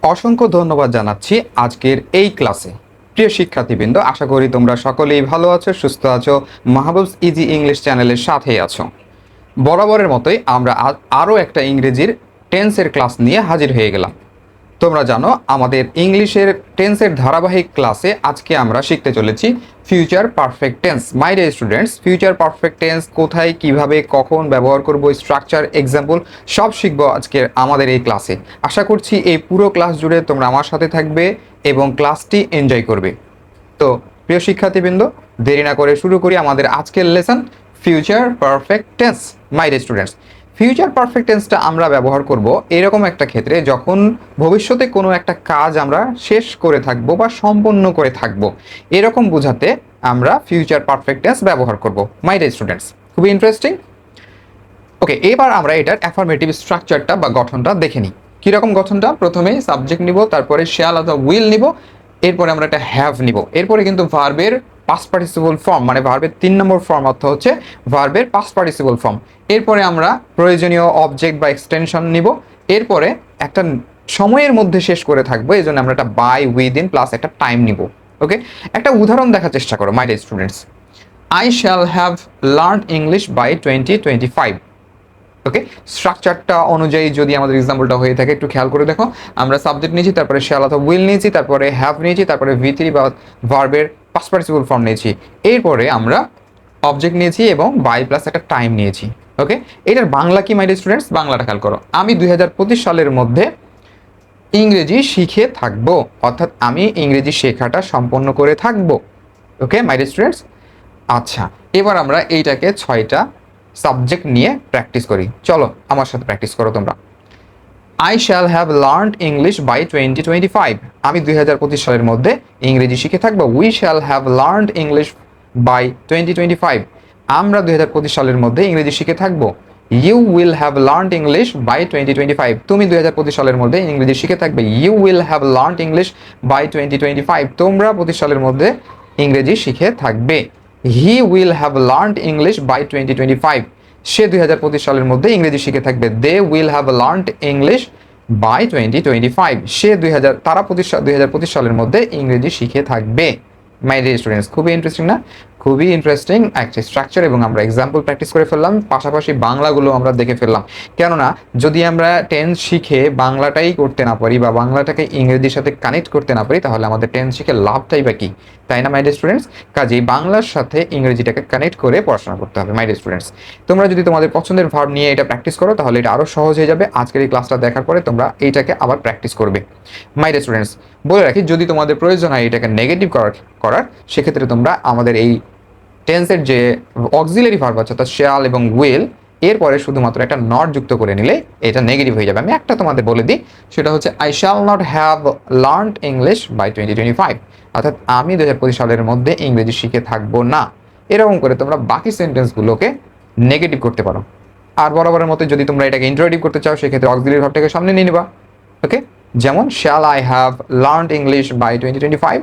অসংখ্য ধন্যবাদ জানাচ্ছি আজকের এই ক্লাসে। প্রিয় শিক্ষার্থীবৃন্দ, আশা করি তোমরা সকলেই ভালো আছো, সুস্থ আছো, মাহবুবস ইজি ইংলিশ চ্যানেলের সাথেই আছো। বরাবরের মতোই আমরা আরও একটা ইংরেজির টেন্সের ক্লাস নিয়ে হাজির হয়ে গেলাম। তোমরা জানো আমাদের ইংলিশের টেন্সের ধারাবাহিক ক্লাসে আজকে আমরা শিখতে চলেছি future perfect tense. My dear students, future perfect tense কোথায়, কিভাবে, কখন ব্যবহার করব, স্ট্রাকচার, এক্সাম্পল সব শিখবো আজকের আমাদের এই ক্লাসে। আশা করছি এই পুরো ক্লাস জুড়ে তোমরা আমার সাথে থাকবে এবং ক্লাসটি এনজয় করবে। তো প্রিয় শিক্ষার্থীবৃন্দ, দেরি না করে শুরু করি আমাদের আজকের lesson future perfect tense. My dear students, future perfect টেন্সটা আমরা ব্যবহার করব এরকম একটা ক্ষেত্রে যখন ভবিষ্যতে কোনো একটা কাজ আমরা শেষ করে থাকবো বা সম্পন্ন করে থাকবো, এরকম বোঝাতে আমরা ফিউচার পারফেক্ট টেন্স ব্যবহার করব। মাই ডিয়ার স্টুডেন্টস, খুবই ইন্টারেস্টিং। ওকে, এবার আমরা এটার অ্যাফার্মেটিভ স্ট্রাকচারটা বা গঠনটা দেখে নিই। কীরকম গঠনটা? প্রথমেই সাবজেক্ট নিব, তারপরে শ্যাল অথবা উইল নিব, এরপরে আমরা একটা হ্যাভ নিব, এরপরে কিন্তু ভার্বের পাস্ট পার্টিসিপল ফর্ম মানে ভার্বের 3 নম্বর ফর্ম অর্থ হচ্ছে ভার্বের পাস্ট পার্টিসিপল ফর্ম। এরপরে আমরা প্রয়োজনীয় অবজেক্ট বা এক্সটেনশন নিব, এরপরে একটা সময়ের মধ্যে শেষ করে থাকবো, এই জন্য আমরা একটা বাই, উইদিন প্লাস একটা টাইম নিব। ওকে, একটা উদাহরণ দেখার চেষ্টা করো my dear students. I shall have learn English by 2025। ওকে, স্ট্রাকচারটা অনুযায়ী যদি আমাদের এক্সাম্পলটা হয়ে থাকে একটু খেয়াল করে দেখো। আমরা সাবজেক্ট নিয়েছি, তারপরে শ্যাল অথবা উইল নিয়েছি, তারপরে হ্যাভ নিয়েছি, তারপরে V3 বা ভার্বের পাস্ট পার্টিসিপল ফর্ম নিয়েছি, এরপরে আমরা অবজেক্ট নিয়েছি এবং বাই প্লাস একটা টাইম নিয়েছি। ওকে, এটার বাংলা কি মাই ডিয়ার স্টুডেন্টস? বাংলাটা খেয়াল করো। আমি 2025 সালের মধ্যে ইংরেজি শিখে থাকবো, অর্থাৎ আমি ইংরেজি শেখাটা সম্পন্ন করে থাকবো। ওকে মাই ডিয়ার স্টুডেন্টস, আচ্ছা এবার আমরা এইটাকে 6টা সাবজেক্ট নিয়ে প্র্যাকটিস করি। চলো আমার সাথে প্র্যাকটিস করো তোমরা। I shall have learned English by 2025। আমি 2025 সালের মধ্যে ইংরেজি শিখে থাকবো। We shall have learned English by 2025। আমরা 2025 সালের মধ্যে ইংরেজি শিখে থাকবো। You will have learned English by 2025। তুমি 2025 সালের মধ্যে ইংরেজি শিখে থাকবে। You will have learned English by 2025। তোমরা 25 সালের মধ্যে ইংরেজি শিখে থাকবে। He will have learned English by 2025। সে 2025 সালের মধ্যে ইংরেজি শিখে থাকবে। They will have learned English by 2025। তারা 2025 সালের মধ্যে ইংরেজি শিখে থাকবে। মাই ডিয়ার স্টুডেন্টস, খুবই ইন্টারেস্টিং না? খুবই ইন্টারেস্টিং একটা স্ট্রাকচার, এবং আমরা এক্সাম্পল প্র্যাকটিস করে ফেললাম, পাশাপাশি বাংলাগুলো আমরা দেখে ফেললাম। কেননা যদি আমরা টেন্স শিখে বাংলাটাই করতে না পারি বা বাংলাটাকে ইংরেজির সাথে কানেক্ট করতে না পারি, তাহলে আমাদের টেন্স শিখে লাভটাই বা কি, তাই না মাই ডিয়ার স্টুডেন্টস? কাজেই বাংলার সাথে ইংরেজিটাকে কানেক্ট করে পড়াশোনা করতে হবে মাই ডিয়ার স্টুডেন্টস। তোমরা যদি তোমাদের পছন্দের ভার্ব নিয়ে এটা প্র্যাকটিস করো তাহলে এটা আরও সহজ হয়ে যাবে। আজকের এই ক্লাসটা দেখার পরে তোমরা এইটাকে আবার প্র্যাকটিস করবে। মাই ডিয়ার স্টুডেন্টস, বলে রাখি যদি তোমাদের প্রয়োজন হয় এটাকে নেগেটিভ করার সেক্ষেত্রে তোমরা আমাদের এই টেন্সের যে অক্সিলারি ভার্ব আছে অর্থাৎ শ্যাল এবং উইল, এরপরে শুধুমাত্র একটা নট যুক্ত করে নিলে এটা নেগেটিভ হয়ে যাবে। আমি একটা তোমাদের বলে দিই, সেটা হচ্ছে I shall not have learned English by 2025। অর্থাৎ আমি 2025 সালের মধ্যে ইংরেজি শিখে থাকবো না। এরকম করে তোমরা বাকি সেন্টেন্সগুলোকে নেগেটিভ করতে পারো। আর বরাবরের মতো যদি তোমরা এটাকে ইন্টারেটিভ করতে চাও সেক্ষেত্রে অক্সিলারি ভার্বটাকে সামনে নিয়ে নিবা। ওকে, যেমন shall I have learned English by 2025।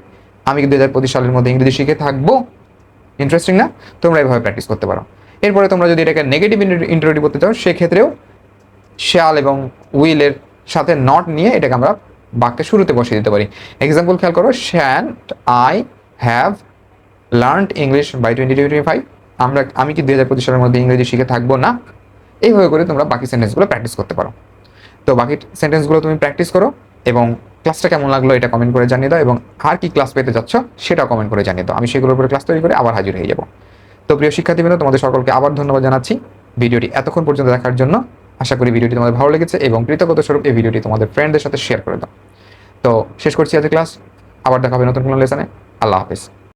আমি 2025 সালের মধ্যে ইংরেজি শিখে থাকবো। ইন্টারেস্টিং না? তোমরা এইভাবে প্র্যাকটিস করতে পারো। এরপরে তোমরা যদি এটাকে নেগেটিভ ইন্টারেটিভ করতে চাও সেক্ষেত্রেও শ্যাল এবং উইলের সাথে নট নিয়ে এটাকে আমরা বাক্যের শুরুতে বসিয়ে দিতে পারি। এক্সাম্পল খেয়াল করো, shan't I have learned English by 2025। আমি কি 2025 সালের মধ্যে ইংরেজি শিখে থাকবো না? এইভাবে করে তোমরা বাকি সেন্টেন্সগুলো প্র্যাকটিস করতে পারো। তো বাকি সেন্টেন্সগুলো তুমি প্র্যাকটিস করো এবং ক্লাসটা কেমন লাগলো এটা কমেন্ট করে জানিয়ে দাও, এবং আর কি ক্লাস পেতে যাচ্ছ সেটাও কমেন্ট করে জানিয়ে দাও। আমি সেগুলোর উপরে ক্লাস তৈরি করে আবার হাজির হয়ে যাব। তো প্রিয় শিক্ষার্থীবৃন্দ, তোমাদের সকলকে আবার ধন্যবাদ জানাচ্ছি ভিডিওটি এতক্ষণ পর্যন্ত দেখার জন্য। আশা করি ভিডিওটি তোমাদের ভালো লেগেছে এবং কৃতজ্ঞতা স্বরূপ এই ভিডিওটি তোমাদের ফ্রেন্ডদের সাথে শেয়ার করে দাও। তো শেষ করছি আজকের ক্লাস, আবার দেখা হবে নতুন কোনো লেসনে। আল্লাহ হাফেজ।